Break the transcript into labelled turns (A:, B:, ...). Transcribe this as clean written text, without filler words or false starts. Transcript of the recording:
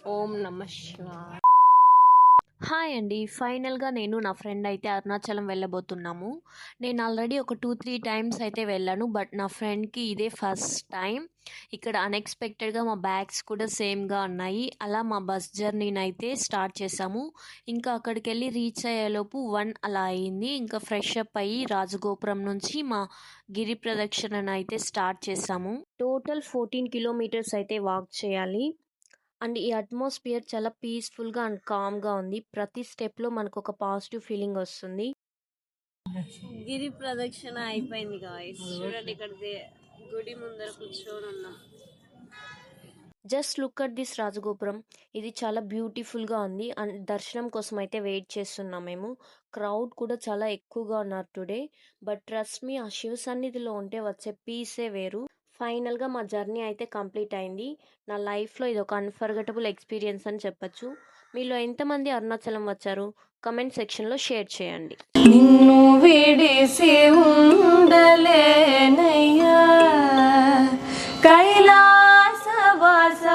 A: ఓం నమ శివాయ. హాయ్ అండి. ఫైనల్‌గా నేను నా ఫ్రెండ్ అయితే అరుణాచలం వెళ్ళబోతున్నాము. నేను ఆల్రెడీ ఒక 2, 3 టైమ్స్ అయితే వెళ్ళాను. బట్ నా ఫ్రెండ్‌కి ఇదే ఫస్ట్ టైమ్. ఇక్కడ అన్‌ఎక్స్‌పెక్టెడ్‌గా మా బ్యాగ్స్ కూడా సేమ్‌గా ఉన్నాయి. అలా మా బస్ జర్నీనైతే స్టార్ట్ చేశాము. ఇంకా అక్కడికెళ్ళి రీచ్ అయ్యేలోపు 1 అలా అయింది. ఇంకా ఫ్రెష్ అప్ అయ్యి రాజగోపురం నుంచి మా గిరి ప్రదక్షిణనైతే స్టార్ట్ చేశాము. టోటల్ 14 కిలోమీటర్స్ అయితే వాక్ చేయాలి. అండ్ ఈ అట్మాస్ఫియర్ చాలా పీస్‌ఫుల్‌గా అండ్ కామ్‌గా ఉంది. ప్రతి స్టెప్‌లో మనకొక పాజిటివ్ ఫీలింగ్ వస్తుంది. గిరి ప్రదక్షిణ అయిపోయింది గాయ్స్. చూడండి ఇక్కడ గుడి ముందర కూర్చొని ఉన్నాం. Just look at this Rajagopuram. ఇది చాలా బ్యూటిఫుల్‌గా ఉంది. అండ్ దర్శనం కోసం అయితే వెయిట్ చేస్తున్నాం మేము. క్రౌడ్ కూడా చాలా ఎక్కువగా ఉన్నారు టుడే. బట్ ట్రస్ట్ మీ, ఆ శివ సన్నిధిలో ఉంటే వచ్చే పీసే వేరు. ఫైనల్‌గా మా జర్నీ అయితే కంప్లీట్ అయింది. నా లైఫ్‌లో ఇదొక అన్‌ఫర్గెటబుల్ ఎక్స్‌పీరియన్స్ అని చెప్పొచ్చు. మీలో ఎంతమంది అరుణాచలం వచ్చారు? కామెంట్ సెక్షన్‌లో షేర్ చేయండి.
B: నిన్ను విడిసి